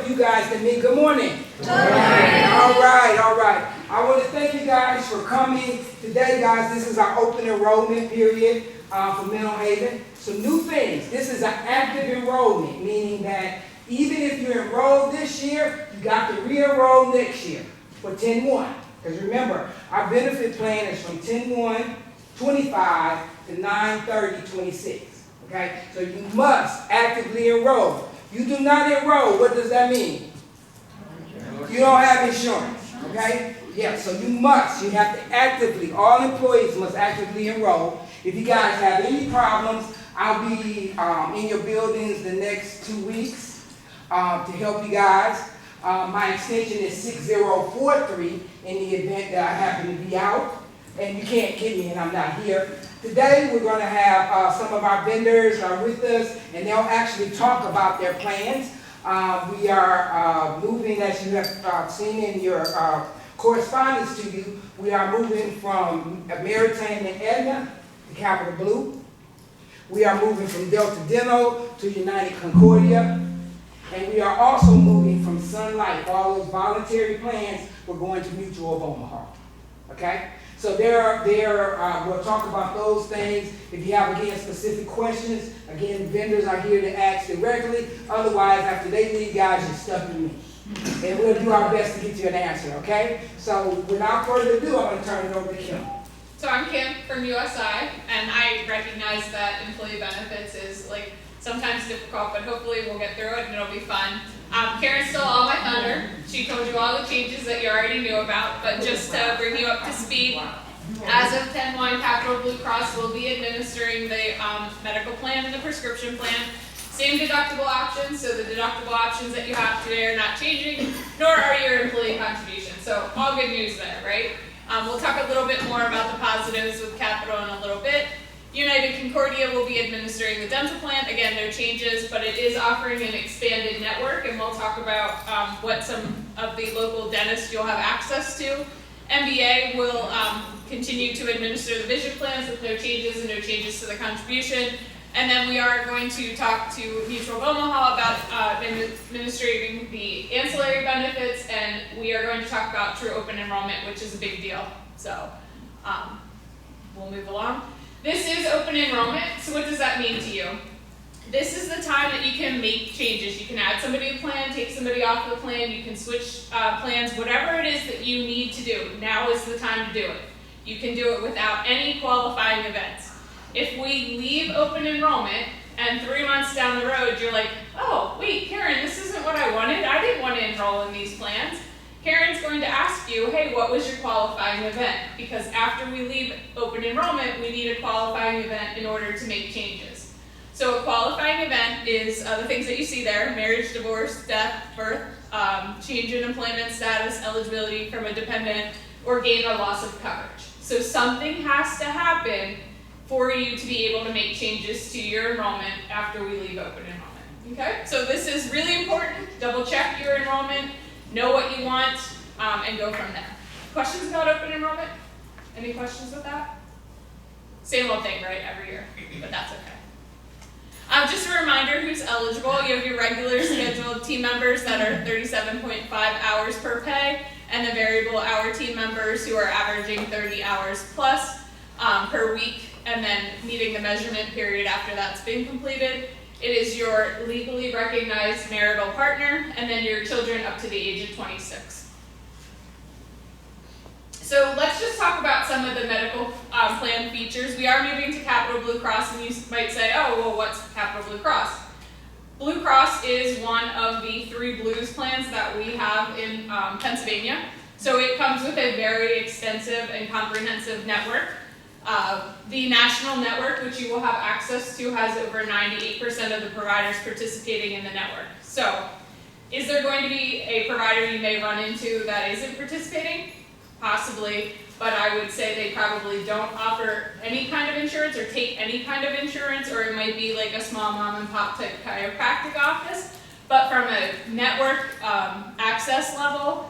you guys than me. Good morning. Good morning. All right. I want to thank you guys for coming today, guys. This is our open enrollment period for Middle Haven. Some new things. This is an active enrollment, meaning that even if you enrolled this year, you got to re-enroll next year for 10-1. Because remember, our benefit plan is from 10-1-25 to 9/30-26. Okay? So you must actively enroll. You do not enroll, what does that mean? You don't have insurance. Okay? Yeah, so you have to actively, all employees must actively enroll. If you guys have any problems, I'll be in your buildings the next 2 weeks to help you guys. My extension is 6043 in the event that I happen to be out and you can't get me and I'm not here. Today we're going to have some of our vendors are with us and they'll actually talk about their plans. We are moving, as you have seen in your correspondence to you, we are moving from Meritain and Aetna to Capital Blue. We are moving from Delta Dental to United Concordia. And we are also moving from Sun Life, all those voluntary plans, we're going to Mutual of Omaha. Okay? So we'll talk about those things. If you have, again, specific questions, again, vendors are here to ask directly. Otherwise, after they leave, guys, you're stuck with me. And we'll do our best to get you an answer, okay? So without further ado, I'm going to turn it over to Kim. So I'm Kim from USI, and I recognize that employee benefits is sometimes difficult, but hopefully we'll get through it and it'll be fun. Karen stole all my thunder. She told you all the changes that you already knew about, but just to bring you up to speed, as of 10-1, Capital Blue Cross will be administering the medical plan and the prescription plan. Same deductible options, so the deductible options that you have today are not changing, nor are your employee contributions. So all good news there, right? We'll talk a little bit more about the positives with Capital in a little bit. United Concordia will be administering the dental plan. Again, no changes, but it is offering an expanded network, and we'll talk about what some of the local dentists you'll have access to. MBA will continue to administer the vision plans with no changes and no changes to the contribution. And then we are going to talk to Mutual of Omaha about administrating the ancillary benefits, and we are going to talk about true open enrollment, which is a big deal. So we'll move along. This is open enrollment, so what does that mean to you? This is the time that you can make changes. You can add somebody to the plan, take somebody off the plan, you can switch plans, whatever it is that you need to do. Now is the time to do it. You can do it without any qualifying events. If we leave open enrollment and 3 months down the road you're like, oh, wait, Karen, this isn't what I wanted. I didn't want to enroll in these plans. Karen's going to ask you, hey, what was your qualifying event? Because after we leave open enrollment, we need a qualifying event in order to make changes. So a qualifying event is the things that you see there: marriage, divorce, death, birth, change in employment status, eligibility from a dependent, or gain or loss of coverage. So something has to happen for you to be able to make changes to your enrollment after we leave open enrollment. Okay? So this is really important. Double check your enrollment. Know what you want, and go from there. Questions about open enrollment? Any questions with that? Same old thing, right, every year, but that's okay. Just a reminder who's eligible. You have your regular scheduled team members that are 37.5 hours per pay, and the variable hour team members who are averaging 30 hours plus per week, and then meeting the measurement period after that's been completed. It is your legally recognized marital partner, and then your children up to the age of 26. So let's just talk about some of the medical plan features. We are moving to Capital Blue Cross, and you might say, oh, well, what's Capital Blue Cross? Blue Cross is one of the 3 Blues plans that we have in Pennsylvania. So it comes with a very extensive and comprehensive network. The national network, which you will have access to, has over 98% of the providers participating in the network. So, is there going to be a provider you may run into that isn't participating? Possibly, but I would say they probably don't offer any kind of insurance or take any kind of insurance, or it might be like a small mom and pop type chiropractic office. But from a network access level,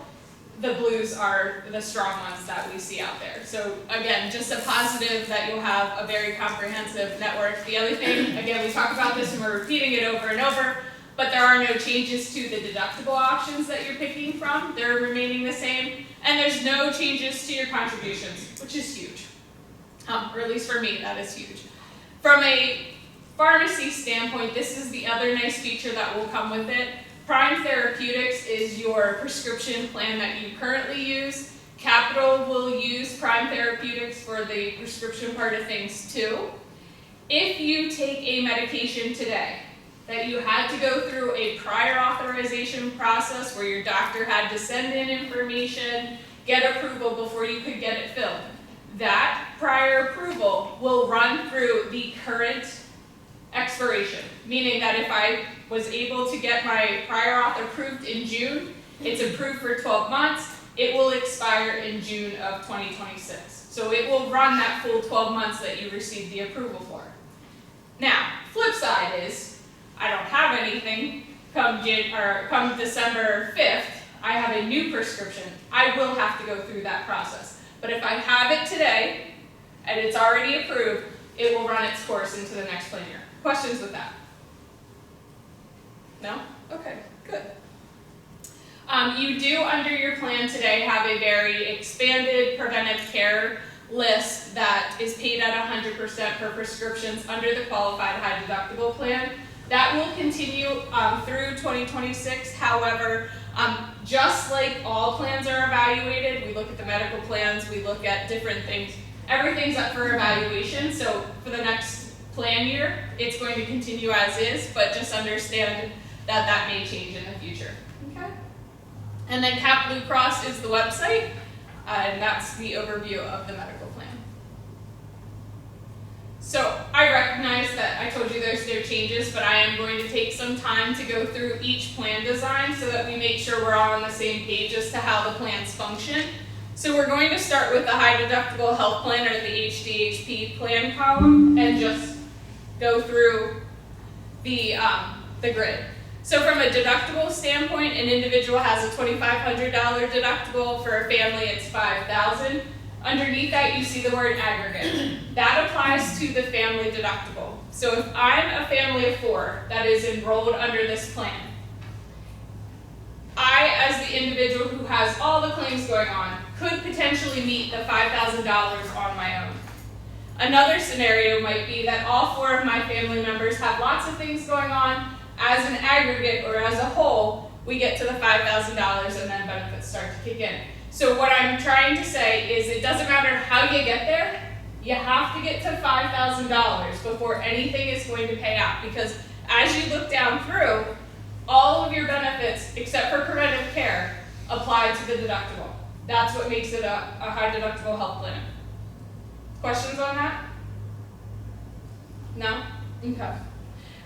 the Blues are the strong ones that we see out there. So again, just a positive that you'll have a very comprehensive network. The other thing, again, we talk about this and we're repeating it over and over, but there are no changes to the deductible options that you're picking from. They're remaining the same, and there's no changes to your contributions, which is huge. Or at least for me, that is huge. From a pharmacy standpoint, this is the other nice feature that will come with it. Prime Therapeutics is your prescription plan that you currently use. Capital will use Prime Therapeutics for the prescription part of things too. If you take a medication today that you had to go through a prior authorization process where your doctor had to send in information, get approval before you could get it filled, that prior approval will run through the current expiration, meaning that if I was able to get my prior auth approved in June, it's approved for 12 months, it will expire in June of 2026. So it will run that full 12 months that you received the approval for. Now, flip side is, I don't have anything come December 5th, I have a new prescription, I will have to go through that process. But if I have it today, and it's already approved, it will run its course into the next plan year. Questions with that? No? Okay, good. You do, under your plan today, have a very expanded preventive care list that is paid at 100% for prescriptions under the qualified high deductible plan. That will continue through 2026. However, just like all plans are evaluated, we look at the medical plans, we look at different things. Everything's up for evaluation, so for the next plan year, it's going to continue as is, but just understand that that may change in the future. Okay? And then Cap Blue Cross is the website, and that's the overview of the medical plan. So I recognize that I told you there's no changes, but I am going to take some time to go through each plan design so that we make sure we're all on the same page as to how the plans function. So we're going to start with the high deductible health plan, or the HDHP plan column, and just go through the grid. So from a deductible standpoint, an individual has a $2,500 deductible. For a family, it's $5,000. Underneath that, you see the word aggregate. That applies to the family deductible. So if I'm a family of 4 that is enrolled under this plan, I, as the individual who has all the claims going on, could potentially meet the $5,000 on my own. Another scenario might be that all 4 of my family members have lots of things going on. As an aggregate or as a whole, we get to the $5,000 and then benefits start to kick in. So what I'm trying to say is it doesn't matter how you get there, you have to get to $5,000 before anything is going to pay out, because as you look down through, all of your benefits, except for preventive care, apply to the deductible. That's what makes it a high deductible health plan. Questions on that? No? Okay.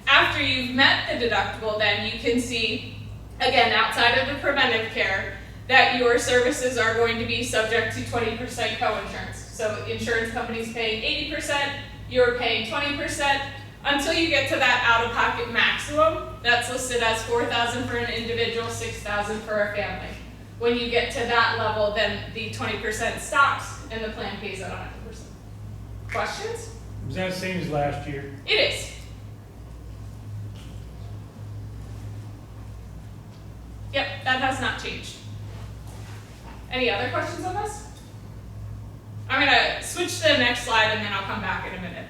After you've met the deductible, then you can see, again, outside of the preventive care, that your services are going to be subject to 20% coinsurance. So insurance companies paying 80%, you're paying 20%, until you get to that out-of-pocket maximum. That's listed as $4,000 for an individual, $6,000 for a family. When you get to that level, then the 20% stops and the plan pays at 100%. Questions? Was that the same as last year? It is. Yep, that has not changed. Any other questions on this? I'm gonna switch to the next slide and then I'll come back in a minute.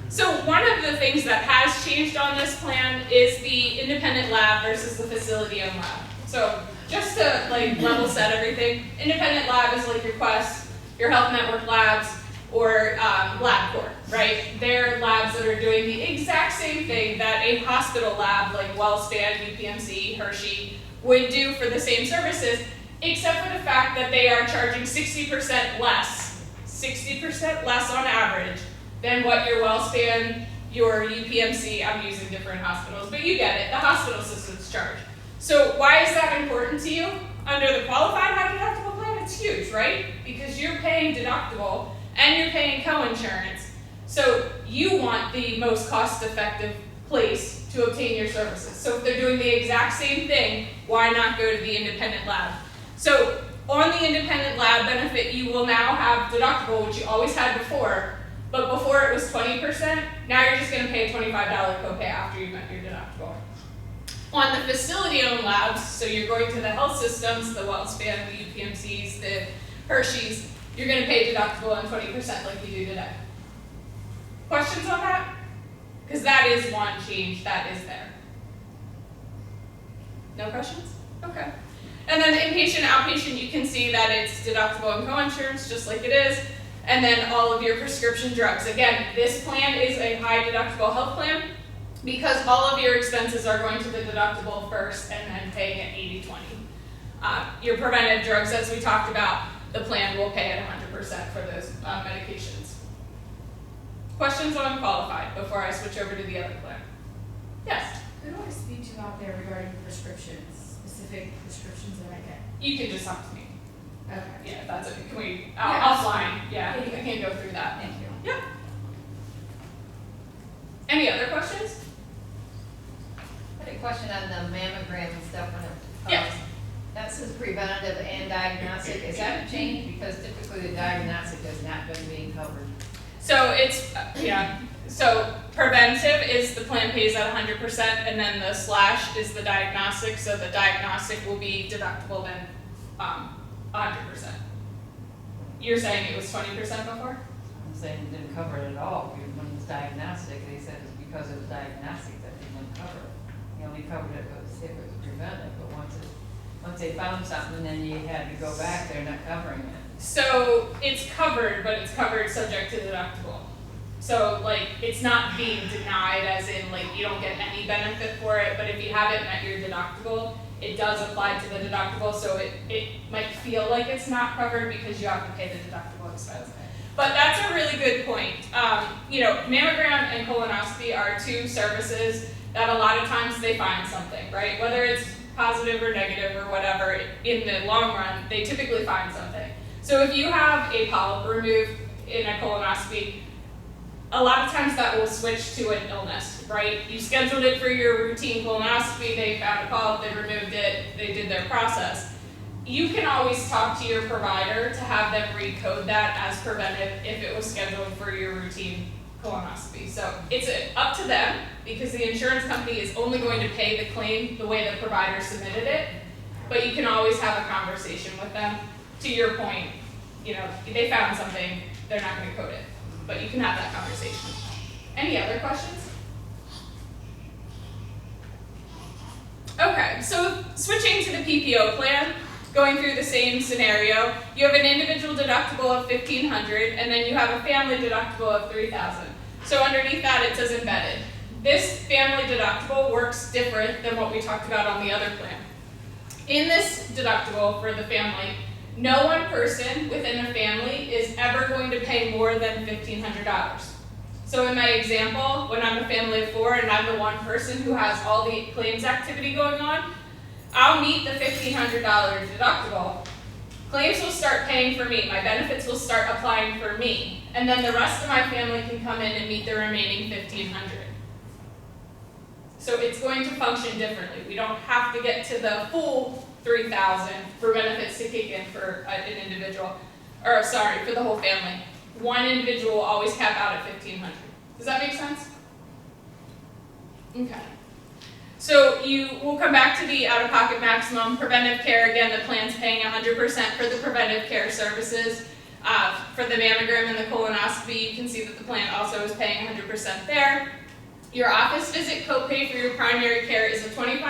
So one of the things that has changed on this plan is the independent lab versus the facility-owned lab. So just to level set everything, independent lab is like your Quest, your Health Network labs, or LabCorp, right? They're labs that are doing the exact same thing that a hospital lab like WellSpan, UPMC, Hershey would do for the same services, except for the fact that they are charging 60% less on average than what your WellSpan, your UPMC, I'm using different hospitals, but you get it, the hospital systems charge. So why is that important to you? Under the qualified high deductible plan, it's huge, right? Because you're paying deductible and you're paying coinsurance. So you want the most cost-effective place to obtain your services. So if they're doing the exact same thing, why not go to the independent lab? So on the independent lab benefit, you will now have deductible, which you always had before, but before it was 20%, now you're just gonna pay a $25 copay after you met your deductible. On the facility-owned labs, so you're going to the health systems, the WellSpan, the UPMCs, the Hershey's, you're gonna pay deductible on 20% like you do today. Questions on that? Because that is one change that is there. No questions? Okay. And then inpatient, outpatient, you can see that it's deductible and co-insurance, just like it is. And then all of your prescription drugs. Again, this plan is a high deductible health plan because all of your expenses are going to the deductible first and then paying at 80/20. Your preventive drugs, as we talked about, the plan will pay at 100% for those medications. Questions on qualified before I switch over to the other plan? Yes? Who do I speak to out there regarding prescriptions, specific prescriptions that I get? You can just talk to me. Okay. Yeah, that's it. Can we, Yeah. offline, yeah, Yeah. I can go through that. Thank you. Yeah. Any other questions? I had a question on the mammogram and stuff when it. Yeah. That says preventative and diagnostic, is that a change? Because typically the diagnostic has not been being covered. So it's, so preventive is the plan pays at 100%, and then the slash is the diagnostic, so the diagnostic will be deductible then, 100%. You're saying it was 20% before? I'm saying it didn't cover it at all, because when it was diagnostic, they said it's because it was diagnostic that they didn't cover it. They only covered it if it was preventive, but once they found something, then you had to go back, they're not covering it. So it's covered, but it's covered subject to deductible. So like, it's not being denied as in like you don't get any benefit for it, but if you haven't met your deductible, it does apply to the deductible, so it might feel like it's not covered because you have to pay the deductible expense. But that's a really good point. Mammogram and colonoscopy are two services that a lot of times they find something, right? Whether it's positive or negative or whatever, in the long run, they typically find something. So if you have a polyp removed in a colonoscopy, a lot of times that will switch to an illness, right? You scheduled it for your routine colonoscopy, they found a polyp, they removed it, they did their process. You can always talk to your provider to have them recode that as preventive if it was scheduled for your routine colonoscopy. So it's up to them because the insurance company is only going to pay the claim the way the provider submitted it, but you can always have a conversation with them. To your point, they found something, they're not going to code it, but you can have that conversation. Any other questions? Okay, so switching to the PPO plan, going through the same scenario, you have an individual deductible of $1,500, and then you have a family deductible of $3,000. So underneath that it says embedded. This family deductible works different than what we talked about on the other plan. In this deductible for the family, no one person within a family is ever going to pay more than $1,500. So in my example, when I'm a family of 4 and I'm the one person who has all the claims activity going on, I'll meet the $1,500 deductible. Claims will start paying for me, my benefits will start applying for me, and then the rest of my family can come in and meet the remaining $1,500. So it's going to function differently. We don't have to get to the full $3,000 for benefits to kick in for an individual, for the whole family. One individual will always cap out at $1,500. Does that make sense? Okay. So you will come back to the out-of-pocket maximum. Preventive care, again, the plan's paying 100% for the preventive care services. For the mammogram and the colonoscopy, you can see that the plan also is paying 100% there. Your office visit copay for your primary care is a $25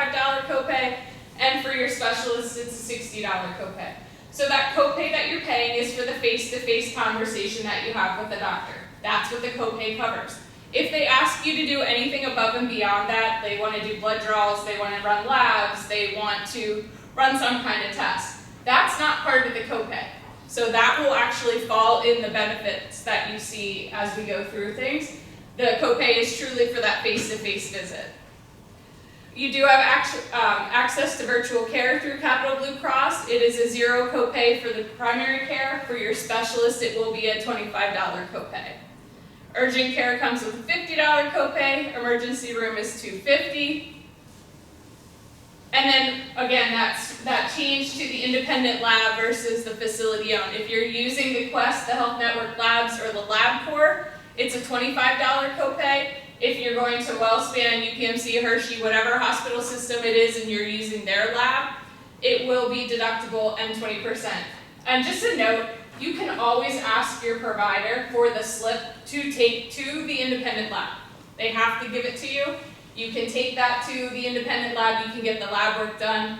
copay, and for your specialist, it's a $60 copay. So that copay that you're paying is for the face-to-face conversation that you have with the doctor. That's what the copay covers. If they ask you to do anything above and beyond that, they want to do blood draws, they want to run labs, they want to run some kind of test, that's not part of the copay. So that will actually fall in the benefits that you see as we go through things. The copay is truly for that face-to-face visit. You do have access to virtual care through Capital Blue Cross. It is a $0 copay for the primary care. For your specialist, it will be a $25 copay. Urgent care comes with a $50 copay. Emergency room is $250. And then, again, that change to the independent lab versus the facility owned. If you're using the Quest, the Health Network Labs, or the LabCorp, it's a $25 copay. If you're going to Wellspan, UPMC, Hershey, whatever hospital system it is, and you're using their lab, it will be deductible and 20%. And just a note, you can always ask your provider for the slip to take to the independent lab. They have to give it to you. You can take that to the independent lab, you can get the lab work done.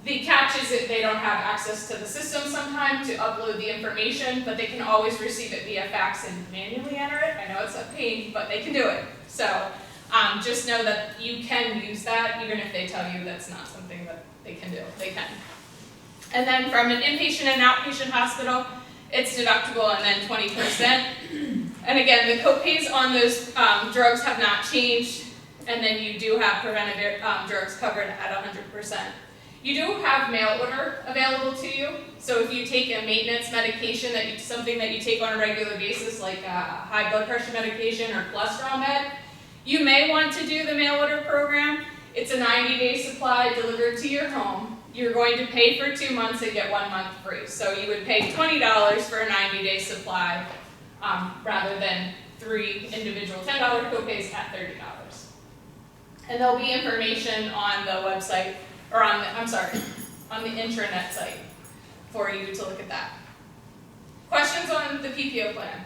The catch is that they don't have access to the system sometimes to upload the information, but they can always receive it via fax and manually enter it. I know it's a pain, but they can do it. So just know that you can use that, even if they tell you that's not something that they can do. They can. And then from an inpatient and outpatient hospital, it's deductible and then 20%. And again, the copays on those drugs have not changed, and then you do have preventative drugs covered at 100%. You do have mail order available to you, so if you take a maintenance medication, something that you take on a regular basis, like a high blood pressure medication or cholesterol med, you may want to do the mail order program. It's a 90-day supply delivered to your home. You're going to pay for 2 months and get 1 month free. So you would pay $20 for a 90-day supply rather than 3 individual $10 copays at $30. And there'll be information on the website, or on the intranet site for you to look at that. Questions on the PPO plan?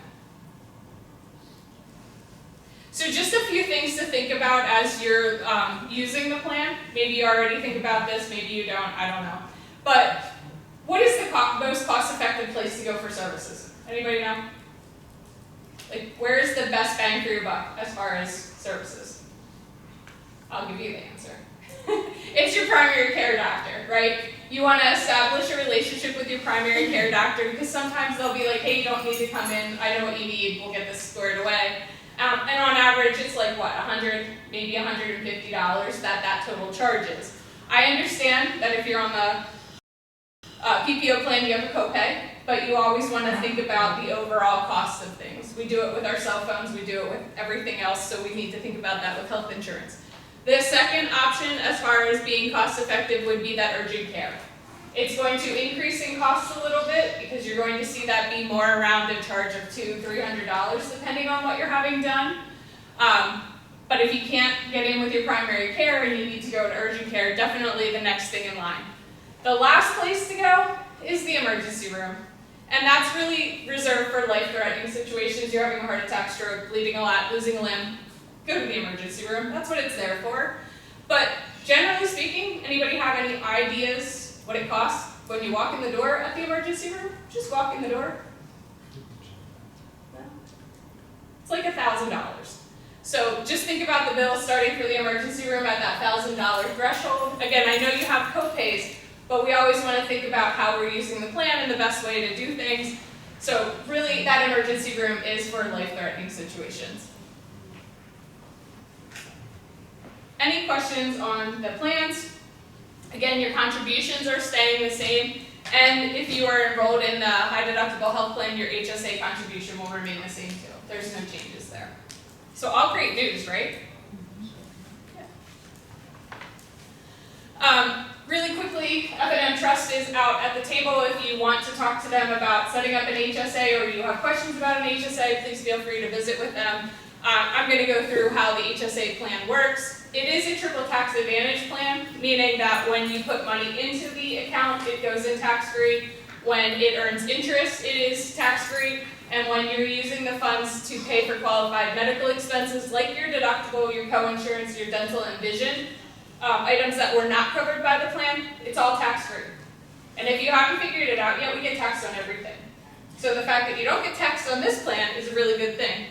So just a few things to think about as you're using the plan. Maybe you already think about this, maybe you don't, I don't know. But what is the most cost-effective place to go for services? Anybody know? Like, where is the best bang for your buck as far as services? I'll give you the answer. It's your primary care doctor, right? You want to establish a relationship with your primary care doctor because sometimes they'll be like, hey, you don't need to come in, I know what you need, we'll get this squared away. And on average, it's like what, $100, maybe $150 that total charges. I understand that if you're on the PPO plan, you have a copay, but you always want to think about the overall cost of things. We do it with our cell phones, we do it with everything else, so we need to think about that with health insurance. The second option, as far as being cost effective, would be that urgent care. It's going to increase in cost a little bit because you're going to see that be more around a charge of $200, $300 depending on what you're having done. But if you can't get in with your primary care and you need to go to urgent care, definitely the next thing in line. The last place to go is the emergency room. And that's really reserved for life-threatening situations. You're having a heart attack, stroke, bleeding a lot, losing a limb. Go to the emergency room. That's what it's there for. But generally speaking, anybody have any ideas what it costs when you walk in the door at the emergency room? Just walk in the door. No? It's like $1,000. So just think about the bill starting for the emergency room at that $1,000 threshold. Again, I know you have copays, but we always want to think about how we're using the plan and the best way to do things. So really, that emergency room is for life-threatening situations. Any questions on the plans? Again, your contributions are staying the same, and if you are enrolled in the high deductible health plan, your HSA contribution will remain the same too. There's no changes there. So all great news, right? Yeah. Really quickly, F&M Trust is out at the table if you want to talk to them about setting up an HSA or you have questions about an HSA, please feel free to visit with them. I'm going to go through how the HSA plan works. It is a triple tax advantage plan, meaning that when you put money into the account, it goes in tax-free. When it earns interest, it is tax-free. And when you're using the funds to pay for qualified medical expenses, like your deductible, your co-insurance, your dental and vision, items that were not covered by the plan, it's all tax-free. And if you haven't figured it out yet, we get taxed on everything. So the fact that you don't get taxed on this plan is a really good thing.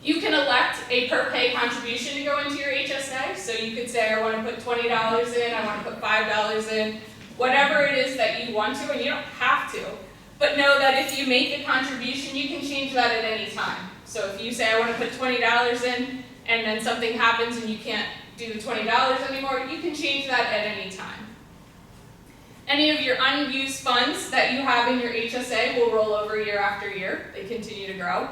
You can elect a per pay contribution to go into your HSA. So you could say, I want to put $20 in, I want to put $5 in, whatever it is that you want to, and you don't have to. But know that if you make a contribution, you can change that at any time. So if you say, I want to put $20 in, and then something happens and you can't do the $20 anymore, you can change that at any time. Any of your unused funds that you have in your HSA will roll over year after year. They continue to grow.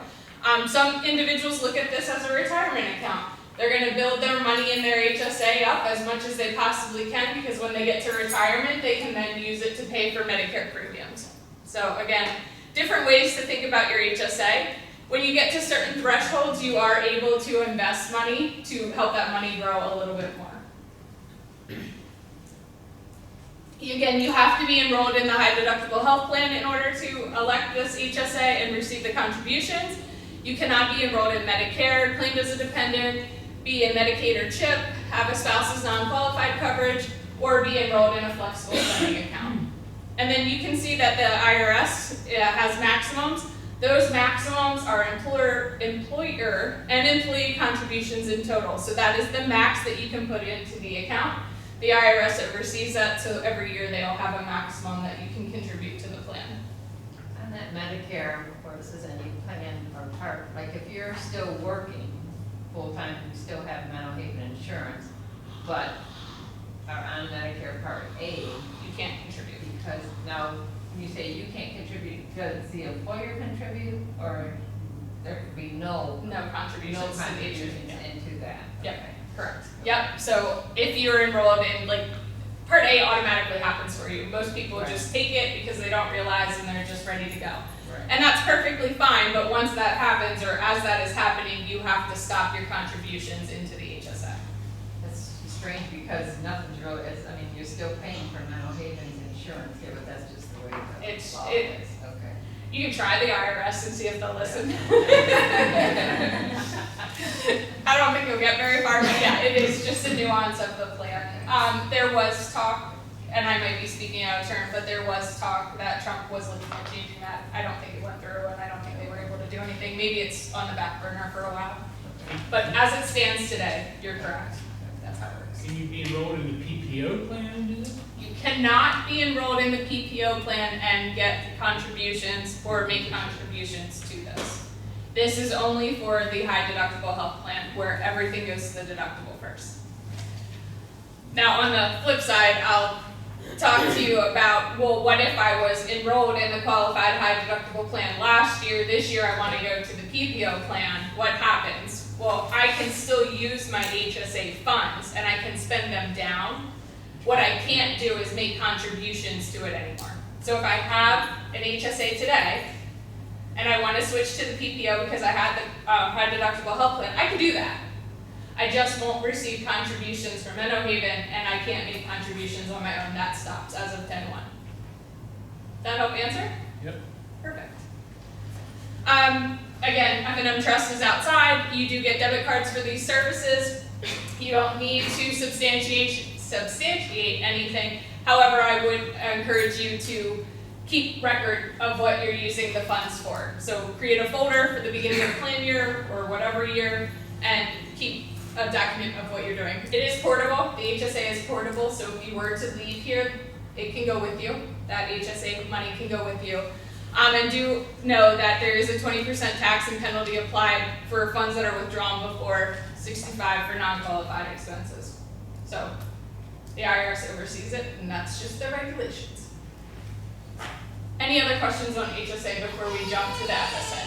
Some individuals look at this as a retirement account. They're going to build their money in their HSA up as much as they possibly can because when they get to retirement, they can then use it to pay for Medicare premiums. So again, different ways to think about your HSA. When you get to certain thresholds, you are able to invest money to help that money grow a little bit more. Again, you have to be enrolled in the high deductible health plan in order to elect this HSA and receive the contributions. You cannot be enrolled in Medicare, claimed as a dependent, be in Medicaid or CHIP, have a spouse's non-qualified coverage, or be enrolled in a flexible spending account. And then you can see that the IRS has maximums. Those maximums are employer and employee contributions in total. So that is the max that you can put into the account. The IRS oversees that, so every year they'll have a maximum that you can contribute to the plan. And that Medicare, of course, is any plan or part, like if you're still working full-time, you still have mental haven insurance, but are on Medicare Part A, You can't contribute. because now, you say you can't contribute, does the employer contribute, or there could be no Contributions to the contributions HSA. into that? Yep. Okay. Correct. Yep, so if you're enrolled in, like, Part A automatically happens for you. Most people Right. just take it because they don't realize and they're just ready to go. Right. And that's perfectly fine, but once that happens, or as that is happening, you have to stop your contributions into the HSA. That's strange, because nothing's really, I mean, you're still paying for mental haven's insurance here, but that's just the way the It's- law it- is, okay. You can try the IRS and see if they'll listen. I don't think you'll get very far, but yeah, it is just a nuance of the plan. There was talk, and I might be speaking out of turn, but there was talk that Trump was looking at changing that. I don't think it went through, and I don't think they were able to do anything. Maybe it's on the back burner for a while. But as it stands today, you're correct. That's how it works. Can you be enrolled in the PPO plan and do that? You cannot be enrolled in the PPO plan and get contributions or make contributions to this. This is only for the high deductible health plan where everything goes to the deductible first. Now on the flip side, I'll talk to you about, well, what if I was enrolled in the qualified high deductible plan last year, this year I want to go to the PPO plan, what happens? Well, I can still use my HSA funds and I can spend them down. What I can't do is make contributions to it anymore. So if I have an HSA today, and I want to switch to the PPO because I had the high deductible health plan, I can do that. I just won't receive contributions from Haven, and I can't make contributions on my own. That stops as of 10/1. That help answer? Yep. Perfect. Again, F&M Trust is outside. You do get debit cards for these services. You don't need to substantiate anything. However, I would encourage you to keep record of what you're using the funds for. So create a folder for the beginning of the plan year or whatever year and keep a document of what you're doing. It is portable. The HSA is portable, so if you were to leave here, it can go with you. That HSA money can go with you. And do know that there is a 20% tax and penalty applied for funds that are withdrawn before 65 for non-qualified expenses. So the IRS oversees it, and that's just the regulations. Any other questions on HSA before we jump to the FSA?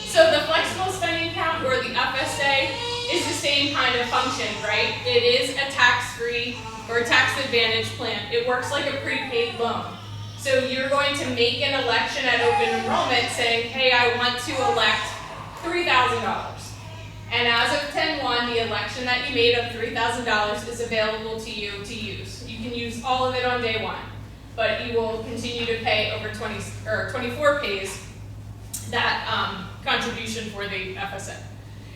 So the flexible spending account, or the FSA, is the same kind of function, right? It is a tax-free or a tax advantage plan. It works like a prepaid loan. So you're going to make an election at open enrollment saying, hey, I want to elect $3,000. And as of 10/1, the election that you made of $3,000 is available to you to use. You can use all of it on day one, but you will continue to pay over 24 pays that contribution for the FSA.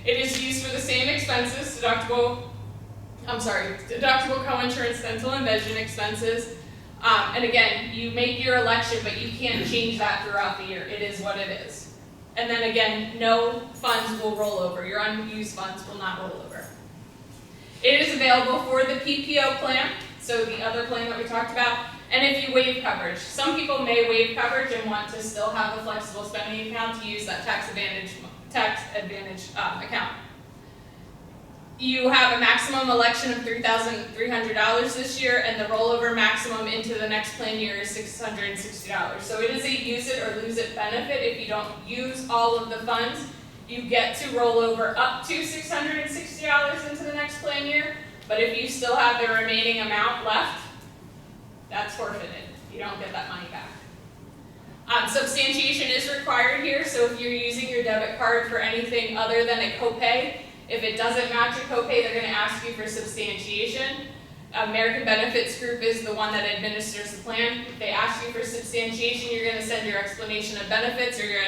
It is used for the same expenses, deductible co-insurance, dental and vision expenses. And again, you make your election, but you can't change that throughout the year. It is what it is. And then again, no funds will roll over. Your unused funds will not roll over. It is available for the PPO plan, so the other plan that we talked about, and if you waive coverage. Some people may waive coverage and want to still have a flexible spending account to use that tax advantage account. You have a maximum election of $3,300 this year, and the rollover maximum into the next plan year is $660. So it is a use it or lose it benefit. If you don't use all of the funds, you get to roll over up to $660 into the next plan year. But if you still have the remaining amount left, that's forfeited. You don't get that money back. Substantiation is required here, so if you're using your debit card for anything other than a copay, if it doesn't match a copay, they're gonna ask you for substantiation. American Benefits Group is the one that administers the plan. If they ask you for substantiation, you're gonna send your explanation of benefits or your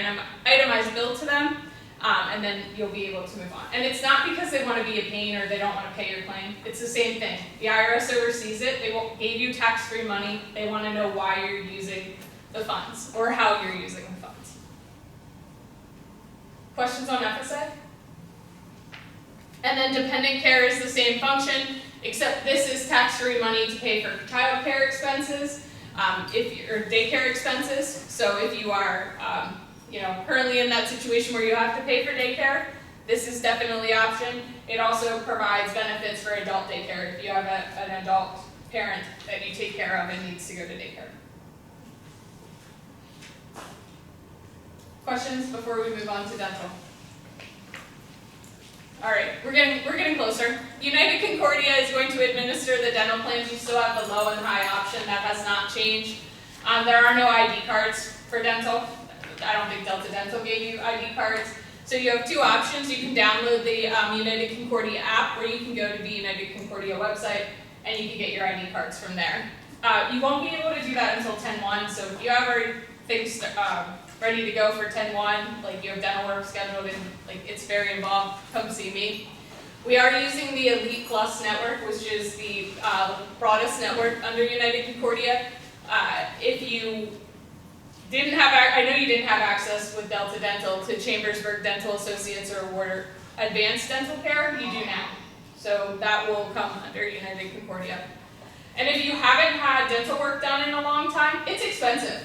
itemized bill to them, and then you'll be able to move on. And it's not because they wanna be a pain or they don't wanna pay your claim, it's the same thing. The IRS oversees it, they gave you tax-free money, they wanna know why you're using the funds, or how you're using the funds. Questions on FSA? And then dependent care is the same function, except this is tax-free money to pay for child care expenses, or daycare expenses. So if you are, currently in that situation where you have to pay for daycare, this is definitely an option. It also provides benefits for adult daycare if you have an adult parent that you take care of and needs to go to daycare. Questions before we move on to dental? All right, we're getting closer. United Concordia is going to administer the dental plans. You still have the low and high option. That has not changed. There are no ID cards for dental. I don't think Delta Dental gave you ID cards. So you have two options. You can download the United Concordia app, or you can go to the United Concordia website and you can get your ID cards from there. You won't be able to do that until 10/1, so if you ever think ready to go for 10/1, like you have dental work scheduled and like it's very involved, come see me. We are using the Elite Plus network, which is the broadest network under United Concordia. If you didn't have, I know you didn't have access with Delta Dental to Chambersburg Dental Associates or Warder Advanced Dental Care, you do now. So that will come under United Concordia. And if you haven't had dental work done in a long time, it's expensive.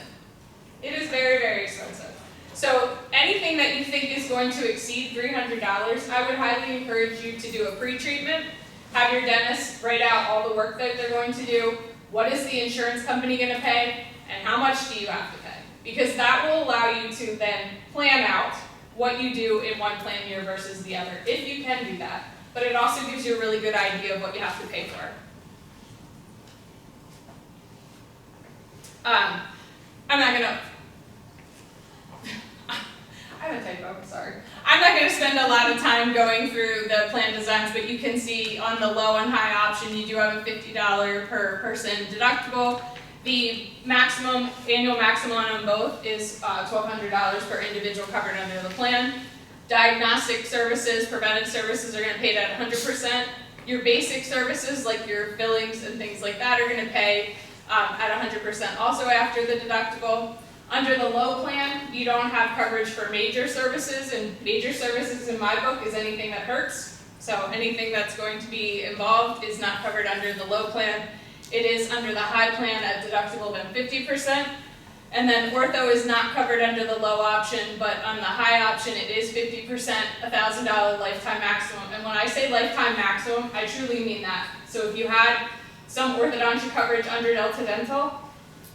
It is very, very expensive. So anything that you think is going to exceed $300, I would highly encourage you to do a pre-treatment. Have your dentist write out all the work that they're going to do. What is the insurance company going to pay? And how much do you have to pay? Because that will allow you to then plan out what you do in one plan year versus the other, if you can do that. But it also gives you a really good idea of what you have to pay for. I'm not gonna, I have a typo, sorry. I'm not gonna spend a lot of time going through the plan designs, but you can see on the low and high option, you do have a $50 per person deductible. The maximum, annual maximum on both is $1,200 per individual covered under the plan. Diagnostic services, preventive services are gonna pay that 100%. Your basic services, like your billings and things like that, are gonna pay at 100% also after the deductible. Under the low plan, you don't have coverage for major services, and major services in my book is anything that hurts. So anything that's going to be involved is not covered under the low plan. It is under the high plan at deductible of 50%. And then ortho is not covered under the low option, but on the high option it is 50%, $1,000 lifetime maximum. And when I say lifetime maximum, I truly mean that. So if you had some orthodontia coverage under Delta Dental,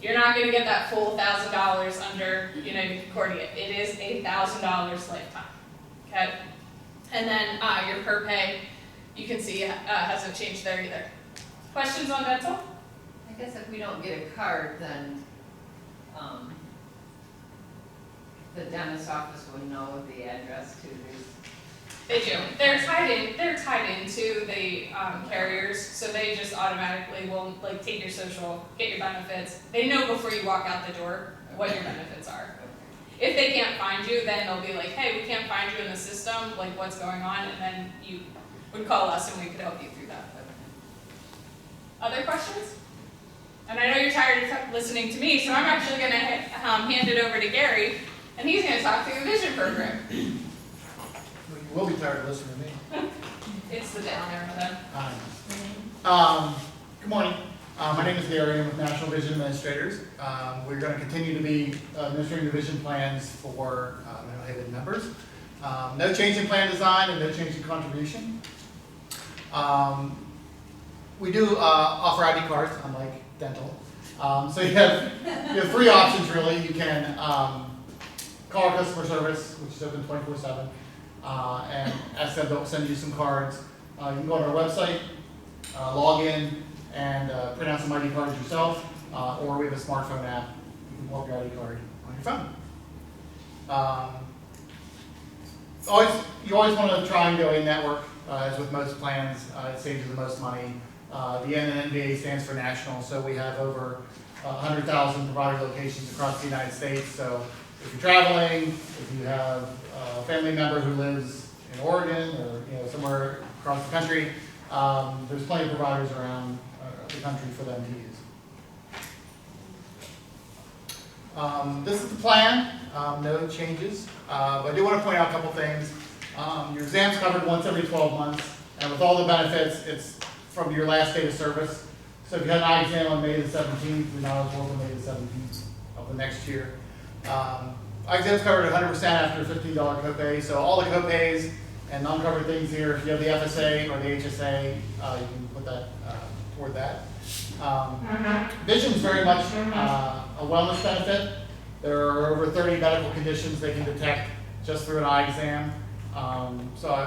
you're not going to get that full $1,000 under United Concordia. It is $1,000 lifetime. Okay, and then your per pay, you can see hasn't changed there either. Questions on dental? I guess if we don't get a card, then the dentist office would know the address to these. They do. They're tied into the carriers, so they just automatically will like take your social, get your benefits. They know before you walk out the door what your benefits are. If they can't find you, then they'll be like, hey, we can't find you in the system, like what's going on, and then you would call us and we could help you through that. Other questions? And I know you're tired of listening to me, so I'm actually going to hand it over to Gary, and he's going to talk through the vision program. You will be tired of listening to me. It's the down there for them. Good morning. My name is Gary. I'm with National Vision Administrators. We're going to continue to be administering the vision plans for Mineral Haven members. No change in plan design and no change in contribution. We do offer ID cards, unlike dental. So you have three options really. You can call our customer service, which is open 24/7. And as said, they'll send you some cards. You can go on our website, log in, and print out some ID cards yourself, or we have a smartphone app. You can pull up your ID card on your phone. You always want to try and go in-network, as with most plans, it saves you the most money. The NNBA stands for national, so we have over 100,000 provider locations across the United States. So if you're traveling, if you have a family member who lives in Oregon or somewhere across the country, there's plenty of providers around the country for them to use. This is the plan, no changes. But I do want to point out a couple things. Your exam's covered once every 12 months, and with all the benefits, it's from your last date of service. So if you had an eye exam on May the 17th, you're not eligible for May the 17th of the next year. Eye exam's covered 100% after a $15 copay, so all the copays and non-covered things here, if you have the FSA or the HSA, you can put that toward that. Vision is very much a wellness benefit. There are over 30 medical conditions they can detect just through an eye exam.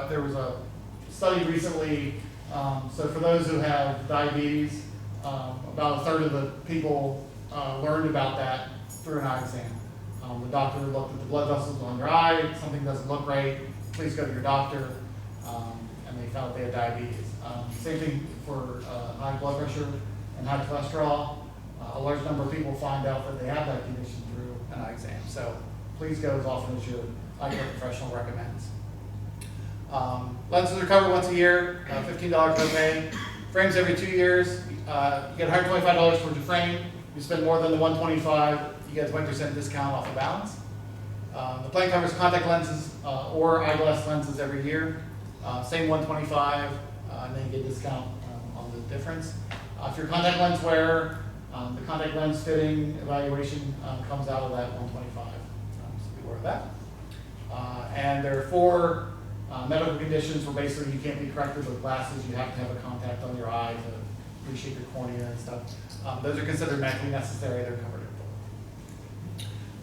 There was a study recently, so for those who have diabetes, about a third of the people learned about that through an eye exam. The doctor looked at the blood vessels on your eye, something doesn't look right, please go to your doctor, and they found that they had diabetes. Same thing for high blood pressure and high cholesterol. A large number of people find out that they have that condition through an eye exam. So please go as often as your eye care professional recommends. Lenses are covered once a year, $15 copay. Frames every 2 years. You get $125 towards your frame. You spend more than the $125, you get a 20% discount off the balance. The plan covers contact lenses or eyeglass lenses every year. Same $125, and then you get a discount on the difference. If you're a contact lens wearer, the contact lens fitting evaluation comes out of that $125. So be aware of that. And there are 4 medical conditions where basically you can't be corrected with glasses. You have to have a contact on your eye to reshape your cornea and stuff. Those are considered medically necessary. They're covered in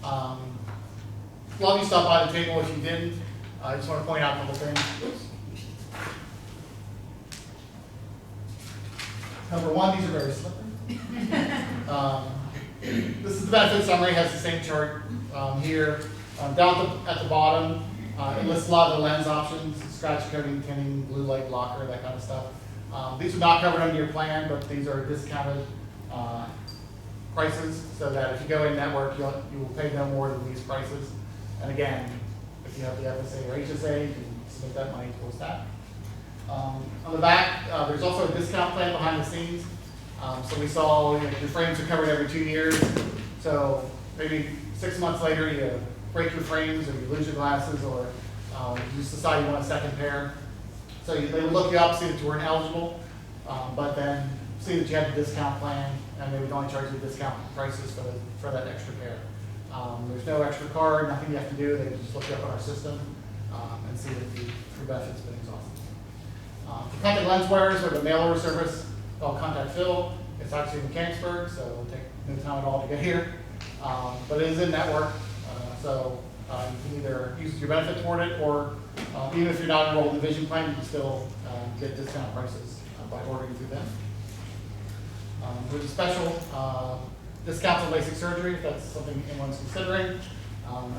full. Love you stop by the table if you didn't. I just want to point out a couple things. Oops. Number 1, these are very slippery. This is the benefit summary, has the same chart here. Down at the bottom, it lists a lot of the lens options, scratch coating, tinting, blue light blocker, that kind of stuff. These are not covered under your plan, but these are discounted prices, so that if you go in network, you will pay no more than these prices. And again, if you have the FSA or HSA, you can submit that money towards that. On the back, there's also a discount plan behind the scenes. So we saw your frames are covered every 2 years. So maybe 6 months later, you break your frames or you lose your glasses, or you just decide you want a second pair. So they would look you up, see that you weren't eligible, but then see that you had the discount plan, and they would only charge you discount prices for that extra pair. There's no extra card, nothing you have to do. They just look you up on our system and see that your benefit's been exhausted. For contact lens wearers, we have a mail order service called Contact Fill. It's actually in Mechanicsburg, so it'll take no time at all to get here. But it is in network, so you can either use your benefit toward it, or even if you're not enrolled in the vision plan, you can still get discount prices by ordering through them. There's a special discount on LASIK surgery if that's something anyone's considering.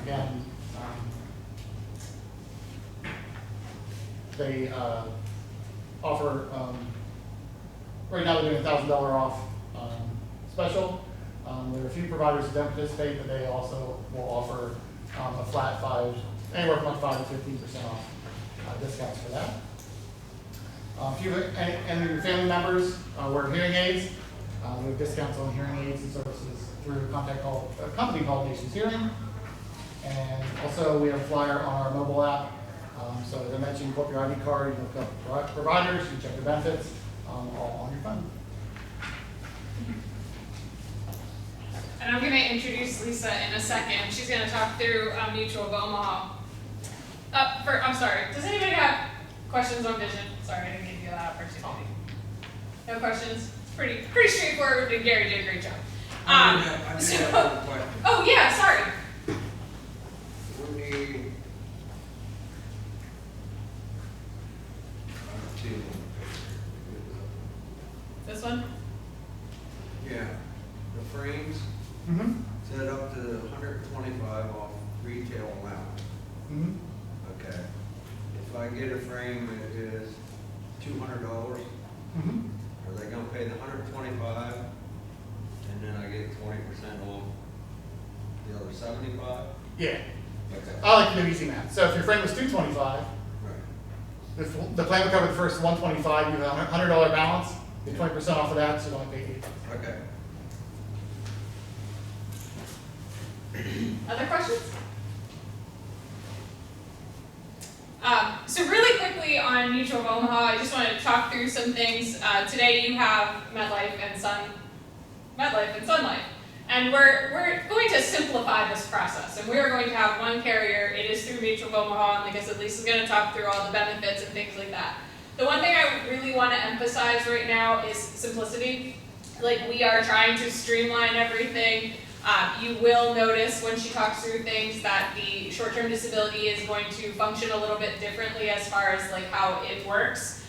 Again, they offer, right now they're doing $1,000 off special. There are a few providers who don't participate, but they also will offer a flat anywhere from 5 to 15% off discounts for that. If you and your family members wear hearing aids, we have discounts on hearing aids and services through a company called Nation's Hearing. And also we have a flyer on our mobile app. So as I mentioned, you pull up your ID card, you look up providers, you check your benefits, all on your phone. And I'm going to introduce Lisa in a second. She's going to talk through Mutual of Omaha. I'm sorry, does anybody have questions on vision? Sorry, I didn't give you that opportunity. No questions? It's pretty straightforward, and Gary did a great job. I have a question. Oh yeah, sorry. Let me This one? yeah, the frames. Mm-hmm. So said up to 125 off retail allowance. Mhm. Okay. If I get a frame that is $200, Mhm. are they gonna pay the 125 and then I get 20% off the other 75? Yeah, Okay. I like to do easy math. So if your frame was $225, Right. the plan would cover the first $125, you have a $100 balance, get 20% off of that, so you only pay $80. Okay. Other questions? So really quickly on Mutual of Omaha, I just want to talk through some things. Today you have MetLife and Sun Life. And we're going to simplify this process, and we are going to have one carrier. It is through Mutual of Omaha, and like I said, Lisa's going to talk through all the benefits and things like that. The one thing I really want to emphasize right now is simplicity. Like, we are trying to streamline everything. You will notice when she talks through things that the short-term disability is going to function a little bit differently as far as like how it works.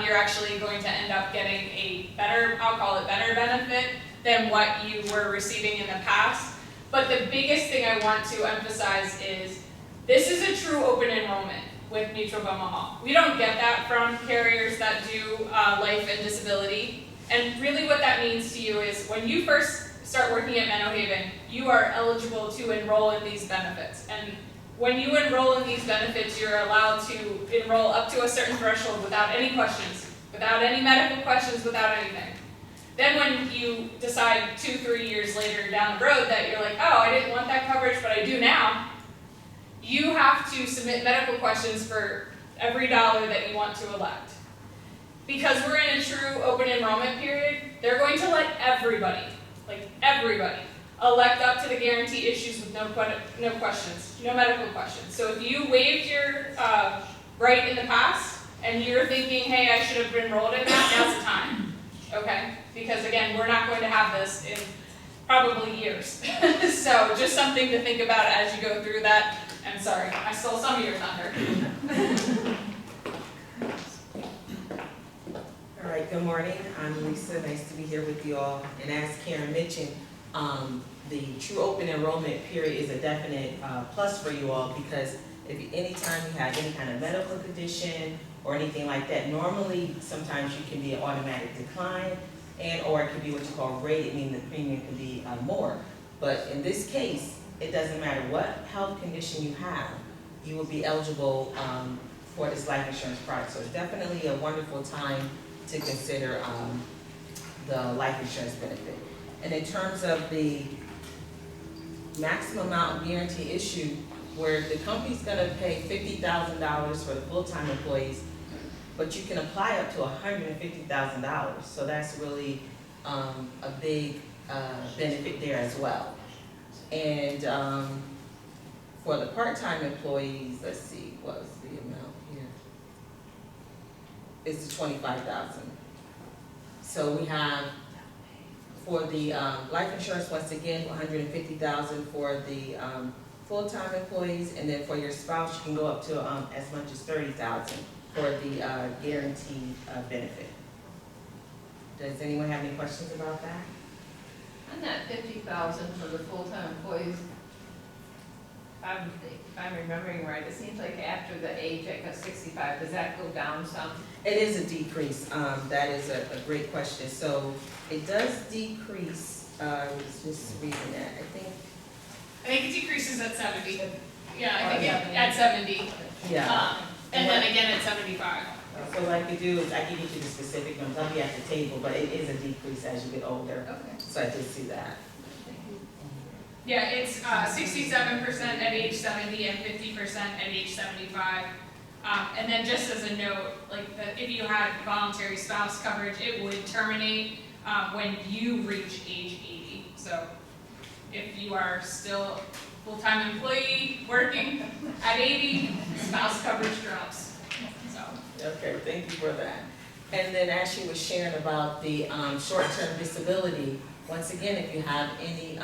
You're actually going to end up getting a better, I'll call it better benefit than what you were receiving in the past. But the biggest thing I want to emphasize is this is a true open enrollment with Mutual of Omaha. We don't get that from carriers that do life and disability. And really what that means to you is when you first start working at Menno Haven, you are eligible to enroll in these benefits. And when you enroll in these benefits, you're allowed to enroll up to a certain threshold without any questions, without any medical questions, without anything. Then when you decide 2-3 years later down the road that you're like, oh, I didn't want that coverage, but I do now, you have to submit medical questions for every dollar that you want to elect. Because we're in a true open enrollment period, they're going to let everybody, elect up to the guarantee issues with no questions, no medical questions. So if you waived your right in the past and you're thinking, hey, I should have enrolled in that, now's the time, okay? Because again, we're not going to have this in probably years. So just something to think about as you go through that. I'm sorry, I stole some of your thunder. All right, good morning. I'm Lisa. Nice to be here with you all. And as Karen mentioned, the true open enrollment period is a definite plus for you all because anytime you have any kind of medical condition or anything like that, normally sometimes you can be an automatic decline or it could be what you call rated, meaning the premium can be more. But in this case, it doesn't matter what health condition you have, you will be eligible for this life insurance product. So it's definitely a wonderful time to consider the life insurance benefit. And in terms of the maximum amount of guarantee issued, where the company's gonna pay $50,000 for the full-time employees, but you can apply up to $150,000. So that's really a big benefit there as well. And for the part-time employees, let's see, what was the amount here? It's the $25,000. So we have for the life insurance, once again, $150,000 for the full-time employees, and then for your spouse, you can go up to as much as $30,000 for the guaranteed benefit. Does anyone have any questions about that? On that $50,000 for the full-time employees, if I'm remembering right, it seems like after the age, like 65, does that go down some? It is a decrease. That is a great question. So it does decrease. I was just reading that. I think it decreases at 70. Yeah, I think Yeah. at 70. Yeah. And then again at 75. So what I could do is I can get you the specific numbers. I'll be at the table, but it is a decrease as you get older. Okay. So I did see that. Yeah, it's 67% at age 70 and 50% at age 75. And then just as a note, like if you had voluntary spouse coverage, it would terminate when you reach age 80. So if you are still full-time employee working at 80, spouse coverage drops. So. Okay, thank you for that. And then as she was sharing about the short-term disability, once again, if you have any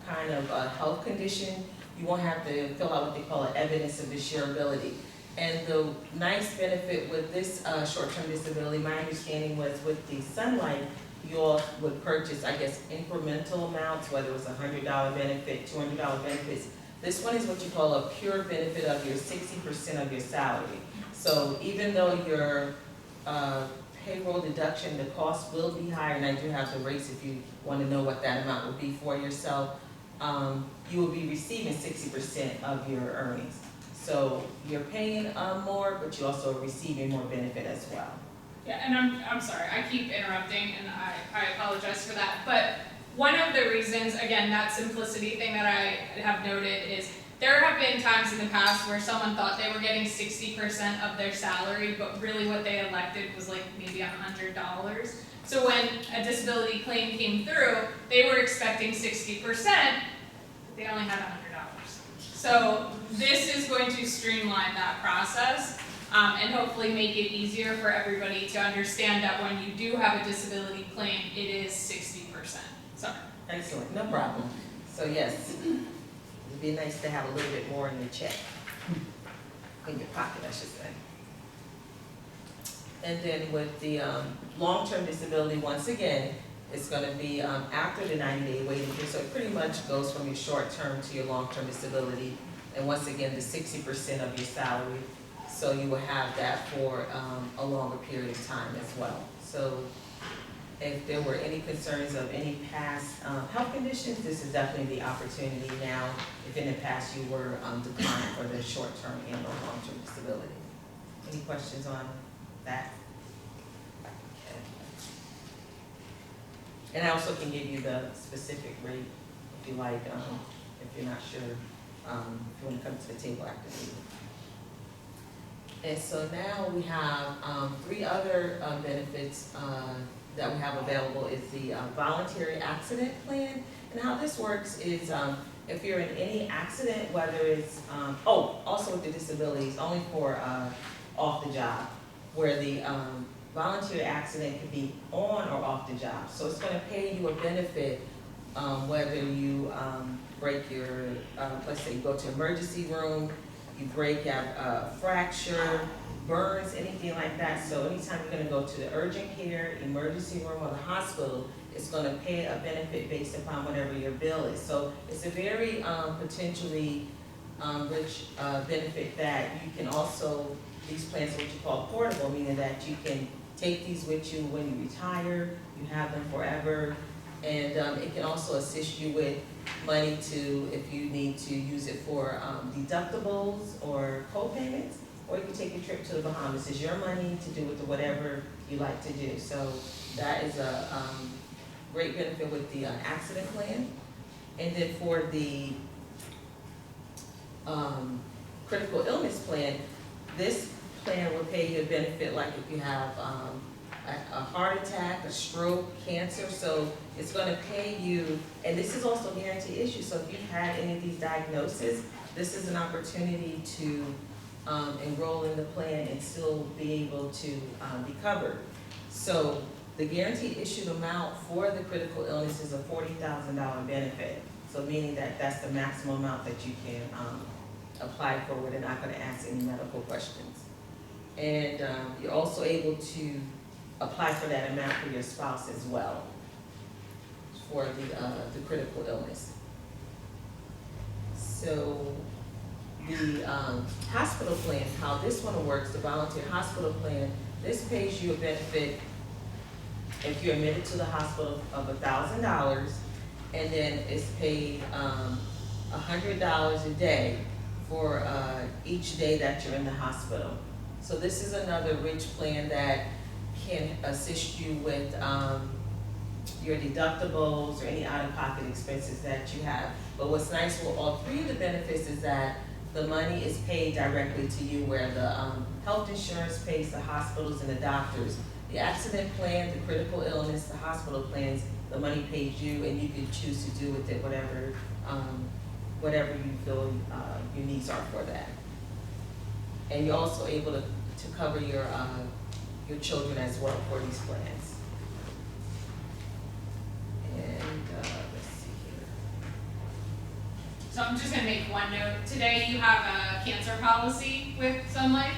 kind of health condition, you won't have to fill out what they call an evidence of insurability. And the nice benefit with this short-term disability, my understanding was with the Sun Life, you all would purchase, I guess, incremental amounts, whether it's $100 benefit, $200 benefits. This one is what you call a pure benefit of your 60% of your salary. So even though your payroll deduction, the cost will be higher, and I do have the rates if you want to know what that amount would be for yourself, you will be receiving 60% of your earnings. So you're paying more, but you also are receiving more benefit as well. Yeah, and I'm sorry, I keep interrupting, and I apologize for that, but one of the reasons, again, that simplicity thing that I have noted is there have been times in the past where someone thought they were getting 60% of their salary, but really what they elected was like maybe $100. So when a disability claim came through, they were expecting 60%, they only had $100. So this is going to streamline that process, and hopefully make it easier for everybody to understand that when you do have a disability claim, it is 60%. Sorry. Excellent, no problem. So yes, it'd be nice to have a little bit more in your check, in your pocket, I should say. And then with the long-term disability, once again, it's gonna be after the 90-day waiting period, so it pretty much goes from your short-term to your long-term disability. And once again, the 60% of your salary, so you will have that for a longer period of time as well. So if there were any concerns of any past health conditions, this is definitely the opportunity now. If in the past you were declined for the short-term and or long-term disability. Any questions on that? Okay. And I also can give you the specific rate if you like, if you're not sure, if you want to come to the table after the meeting. And so now we have 3 other benefits that we have available is the voluntary accident plan. And how this works is if you're in any accident, whether it's, also with the disabilities, only for off the job, where the voluntary accident could be on or off the job. So it's gonna pay you a benefit whether you break your, let's say you go to emergency room, you break, you have a fracture, burns, anything like that. So anytime you're gonna go to the urgent care, emergency room, or the hospital, it's gonna pay a benefit based upon whatever your bill is. So it's a very potentially rich benefit that you can also, these plans are what you call portable, meaning that you can take these with you when you retire, you have them forever, and it can also assist you with money to, if you need to use it for deductibles or co-payments, or you can take a trip to the Bahamas. It's your money to do with whatever you like to do. So that is a great benefit with the accident plan. And then for the critical illness plan, this plan will pay you a benefit like if you have a heart attack, a stroke, cancer. So it's going to pay you, and this is also guaranteed issue. So if you've had any of these diagnoses, this is an opportunity to enroll in the plan and still be able to be covered. So the guaranteed issued amount for the critical illness is a $40,000 benefit. So meaning that that's the maximum amount that you can apply for where they're not going to ask any medical questions. And you're also able to apply for that amount for your spouse as well for the critical illness. So the hospital plan, how this one works, the volunteer hospital plan, this pays you a benefit if you're admitted to the hospital of $1,000, and then it's paid $100 a day for each day that you're in the hospital. So this is another rich plan that can assist you with your deductibles or any out-of-pocket expenses that you have. But what's nice with all 3 of the benefits is that the money is paid directly to you, where the health insurance pays the hospitals and the doctors. The accident plan, the critical illness, the hospital plans, the money pays you, and you can choose to do with it whatever whatever you feel your needs are for that. And you're also able to cover your children as well for these plans. And let's see here. So I'm just gonna make one note. Today you have a cancer policy with Sun Life.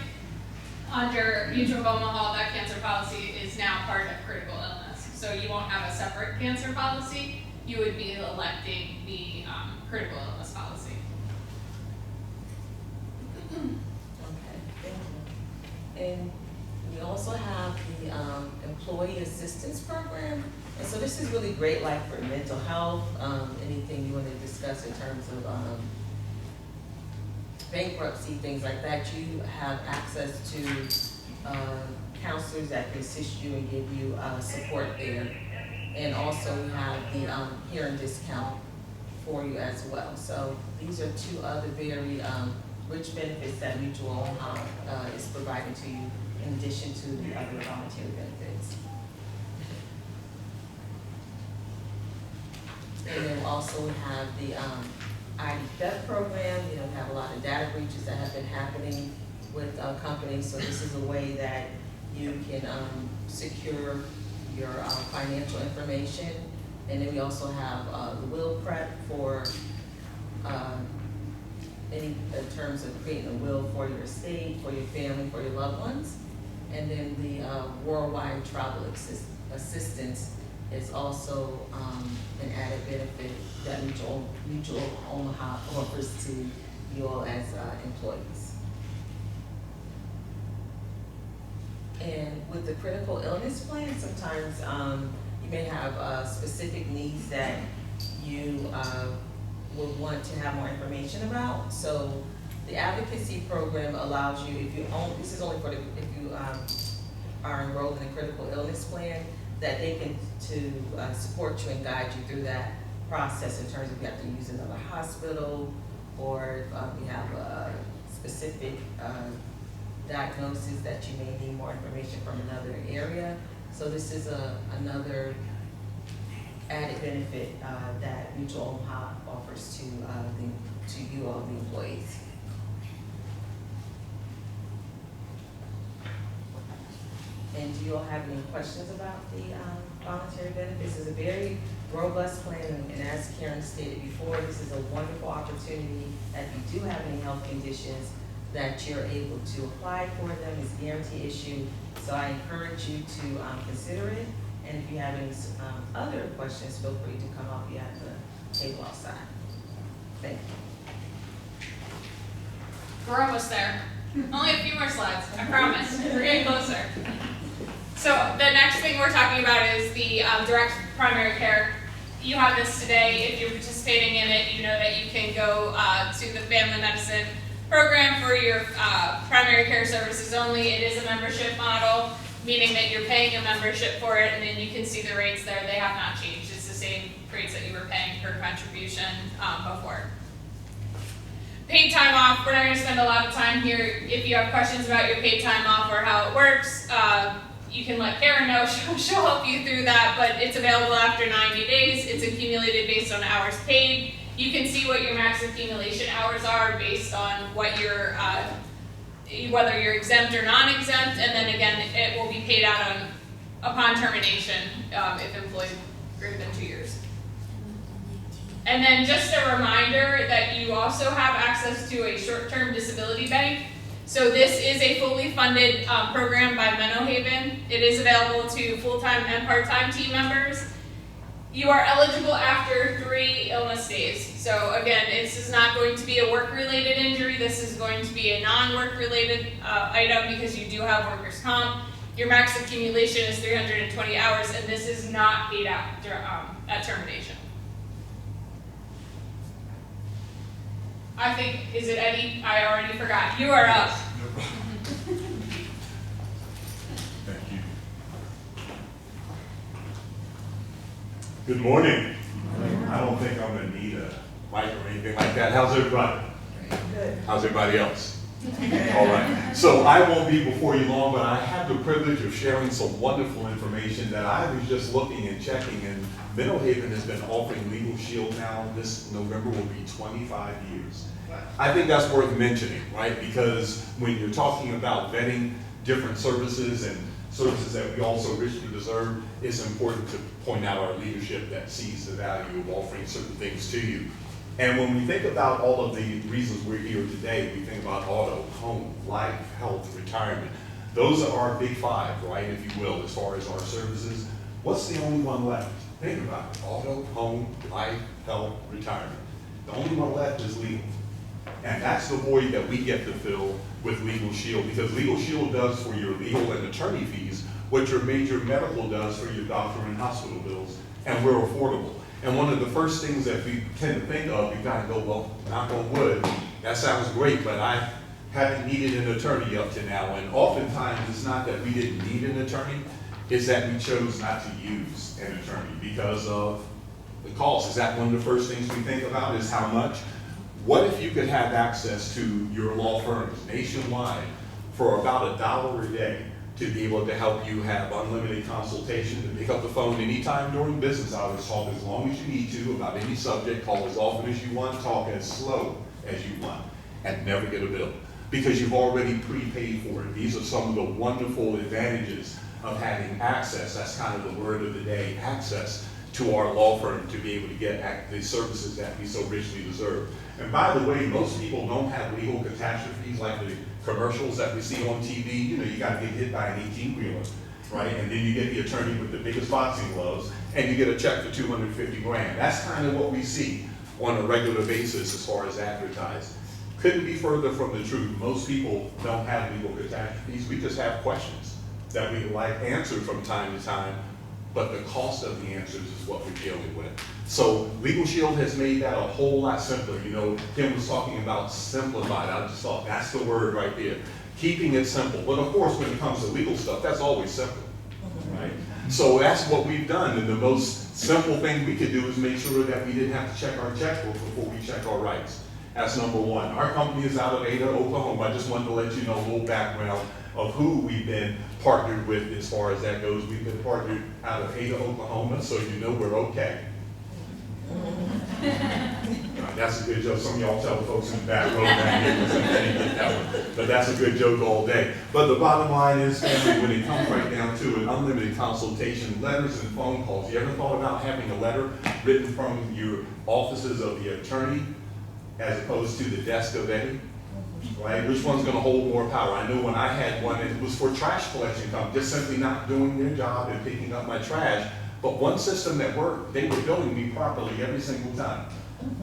Under Mutual of Omaha, that cancer policy is now part of critical illness. So you won't have a separate cancer policy, you would be electing the critical illness policy. Okay, thank you. And we also have the employee assistance program. And so this is really great, like for mental health, anything you want to discuss in terms of bankruptcy, things like that. You have access to counselors that can assist you and give you support there. And also we have the hearing discount for you as well. So these are two other very rich benefits that Mutual Omaha is providing to you in addition to the other voluntary benefits. And then also we have the ID theft program. You know, we have a lot of data breaches that have been happening with companies. So this is a way that you can secure your financial information. And then we also have the will prep for in terms of creating a will for your estate, for your family, for your loved ones. And then the worldwide travel assistance is also an added benefit that Mutual Omaha offers to you all as employees. And with the critical illness plan, sometimes you may have specific needs that you would want to have more information about. So the advocacy program allows you, if you own, this is only for the, if you are enrolled in a critical illness plan, that they can support you and guide you through that process in terms of if you have to use another hospital or if you have a specific diagnosis that you may need more information from another area. So this is another added benefit that Mutual Omaha offers to you all, the employees. And do you all have any questions about the voluntary benefits? It's a very robust plan, and as Karen stated before, this is a wonderful opportunity that if you do have any health conditions, that you're able to apply for them. It's a guarantee issue, so I encourage you to consider it. And if you have any other questions, feel free to come up here at the table outside. Thank you. We're almost there. Only a few more slides, I promise. We're getting closer. So the next thing we're talking about is the direct primary care. You have this today. If you're participating in it, you know that you can go to the family medicine program for your primary care services only. It is a membership model, meaning that you're paying a membership for it, and then you can see the rates there. They have not changed. It's the same rates that you were paying per contribution before. Paid time off, we're not going to spend a lot of time here. If you have questions about your paid time off or how it works, you can let Karen know. She'll help you through that, but it's available after 90 days. It's accumulated based on hours paid. You can see what your max accumulation hours are based on what your whether you're exempt or non-exempt, and then again, it will be paid out upon termination if employed greater than 2 years. And then just a reminder that you also have access to a short-term disability bank. So this is a fully funded program by Menno Haven. It is available to full-time and part-time team members. You are eligible after 3 illness days. So again, this is not going to be a work-related injury. This is going to be a non-work-related item because you do have workers' comp. Your max accumulation is 320 hours, and this is not paid out at termination. I think, is it Eddie? I already forgot. You are up. Thank you. Good morning. I don't think I'm gonna need a mic or anything like that. How's everybody? Good. How's everybody else? All right. So I won't be before you long, but I have the privilege of sharing some wonderful information that I was just looking and checking, and Menno Haven has been offering Legal Shield now. This November will be 25 years. I think that's worth mentioning, right? Because when you're talking about vetting different services and services that we also richly deserve, it's important to point out our leadership that sees the value of offering certain things to you. And when we think about all of the reasons we're here today, we think about auto, home, life, health, retirement. Those are our big 5, right, if you will, as far as our services. What's the only one left? Think about it. Auto, home, life, health, retirement. The only one left is legal. And that's the void that we get to fill with Legal Shield, because Legal Shield does for your legal and attorney fees what your major medical does for your doctor and hospital bills, and we're affordable. And one of the first things that we tend to think of, you gotta go, well, knock on wood, that sounds great, but I haven't needed an attorney up to now. And oftentimes, it's not that we didn't need an attorney, it's that we chose not to use an attorney because of the cost. Is that one of the first things we think about, is how much? What if you could have access to your law firms nationwide for about $1 a day to be able to help you have unlimited consultation, to pick up the phone anytime during business hours, talk as long as you need to about any subject, call as often as you want, talk as slow as you want, and never get a bill, because you've already prepaid for it. These are some of the wonderful advantages of having access. That's kind of the word of the day, access to our law firm, to be able to get the services that we so richly deserve. And by the way, most people don't have legal catastrophes like the commercials that we see on TV. You know, you gotta get hit by an 18-wheeler, right? And then you get the attorney with the biggest boxing gloves, and you get a check for 250 grand. That's kind of what we see on a regular basis as far as advertised. Couldn't be further from the truth. Most people don't have legal catastrophes. We just have questions that we like answered from time to time, but the cost of the answers is what we're dealing with. So Legal Shield has made that a whole lot simpler. You know, Kim was talking about simplified. I just thought that's the word right there. Keeping it simple. But of course, when it comes to legal stuff, that's always simple, right? So that's what we've done. And the most simple thing we could do is make sure that we didn't have to check our checkbook before we check our rights. That's number one. Our company is out of Ada, Oklahoma. I just wanted to let you know a little background of who we've been partnered with as far as that goes. We've been partnered out of Ada, Oklahoma, so you know we're okay. That's a good joke. Some of y'all tell the folks in the back row down here because I didn't get that one. But that's a good joke all day. But the bottom line is, family, when it comes right down to it, unlimited consultation, letters and phone calls. You ever thought about having a letter written from your offices of the attorney as opposed to the desk of Eddie? Right? Which one's going to hold more power? I know when I had one, it was for trash collection company, just simply not doing their job and picking up my trash. But one system that worked, they were billing me properly every single time.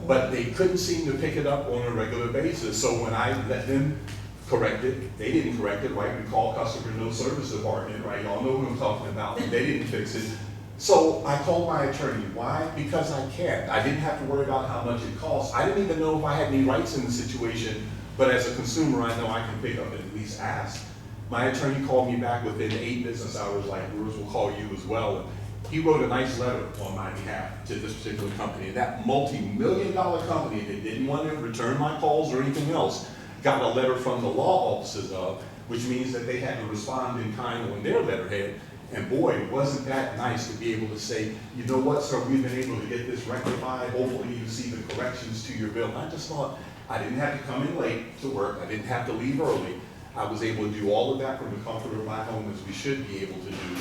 But they couldn't seem to pick it up on a regular basis. So when I let them correct it, they didn't correct it, right? We call customer no service department, right? Y'all know what I'm talking about. They didn't fix it. So I called my attorney. Why? Because I can't. I didn't have to worry about how much it costs. I didn't even know if I had any rights in the situation. But as a consumer, I know I can pick up and at least ask. My attorney called me back within 8 business hours, like yours will call you as well. He wrote a nice letter on my behalf to this particular company. That multi-million-dollar company that didn't want to return my calls or anything else got a letter from the law offices of, which means that they had to respond in kind on their letterhead. And boy, wasn't that nice to be able to say, you know what, sir, we've been able to get this rectified. Hopefully you see the corrections to your bill. And I just thought, I didn't have to come in late to work. I didn't have to leave early. I was able to do all of that from the comfort of my home, as we should be able to do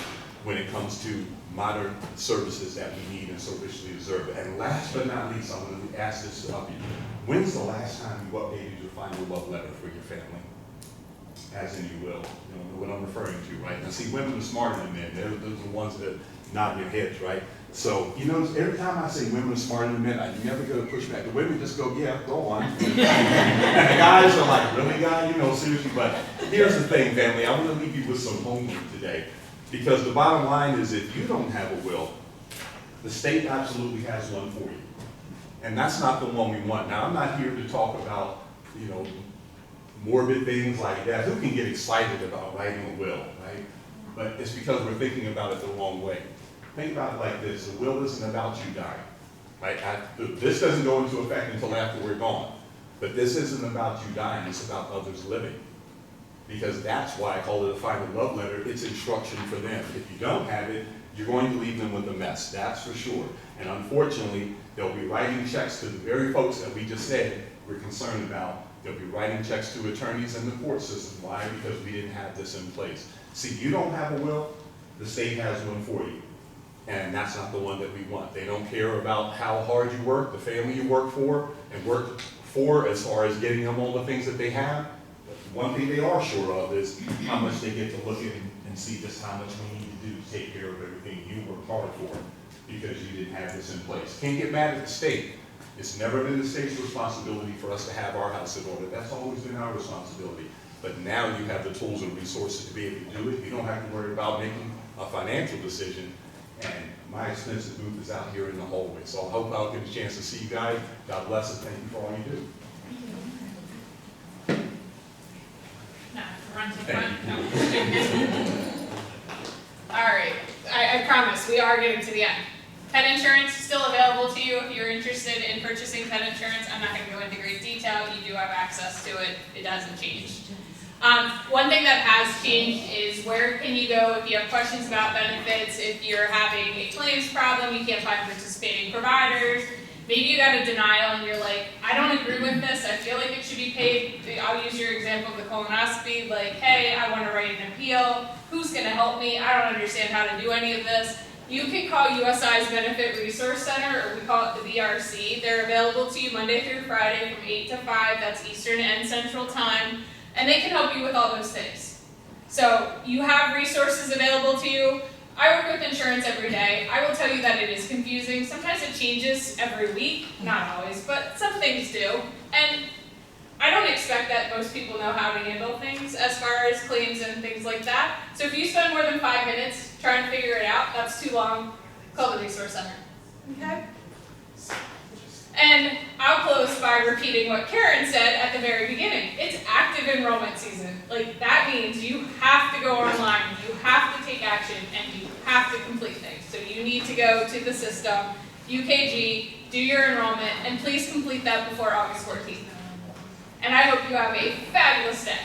when it comes to modern services that we need and so richly deserve. And last but not least, I'm going to ask this of you. When's the last time you updated your final love letter for your family? As in you will. You know what I'm referring to, right? Now see, women are smarter than men. They're the ones that nod their heads, right? So, you know, every time I say women are smarter than men, I never get a pushback. The women just go, yeah, go on. And the guys are like, really, guy? You know, seriously. But here's the thing, family. I want to leave you with some homework today. Because the bottom line is, if you don't have a will, the state absolutely has one for you. And that's not the one we want. Now, I'm not here to talk about, you know, morbid things like that. Who can get excited about writing a will, right? But it's because we're thinking about it the wrong way. Think about it like this. The will isn't about you dying, right? This doesn't go into effect until after we're gone. But this isn't about you dying. It's about others living. Because that's why I call it a final love letter. It's instruction for them. If you don't have it, you're going to leave them with a mess. That's for sure. And unfortunately, they'll be writing checks to the very folks that we just said we're concerned about. They'll be writing checks to attorneys in the court system. Why? Because we didn't have this in place. See, you don't have a will, the state has one for you. And that's not the one that we want. They don't care about how hard you work, the family you work for, and work for as far as getting them all the things that they have. But one thing they are sure of is how much they get to look at and see just how much we need to do to take care of everything you worked hard for, because you didn't have this in place. Can't get mad at the state. It's never been the state's responsibility for us to have our house in order. That's always been our responsibility. But now you have the tools and resources to be able to do it. You don't have to worry about making a financial decision. And my expensive booth is out here in the hallway. So I hope I'll get a chance to see you guys. God bless and thank you for all you do. No, run to the front. No. All right, I promise, we are getting to the end. Pet insurance is still available to you if you're interested in purchasing pet insurance. I'm not gonna go into great detail. You do have access to it. It hasn't changed. One thing that has changed is where can you go if you have questions about benefits, if you're having a claims problem, you can't find participating providers, maybe you got a denial and you're like, I don't agree with this, I feel like it should be paid. I'll use your example of the colonoscopy, like, hey, I wanna write an appeal, who's gonna help me? I don't understand how to do any of this. You can call USI's Benefit Resource Center, or we call it the BRC. They're available to you Monday through Friday from 8 to 5, that's Eastern and Central Time, and they can help you with all those things. So you have resources available to you. I work with insurance every day. I will tell you that it is confusing. Sometimes it changes every week, not always, but some things do. And I don't expect that most people know how to handle things as far as claims and things like that. So if you spend more than 5 minutes trying to figure it out, that's too long, call the Resource Center. Okay? And I'll close by repeating what Karen said at the very beginning. It's active enrollment season. Like, that means you have to go online, you have to take action, and you have to complete things. So you need to go to the system, UKG, do your enrollment, and please complete that before August 14th. And I hope you have a fabulous day.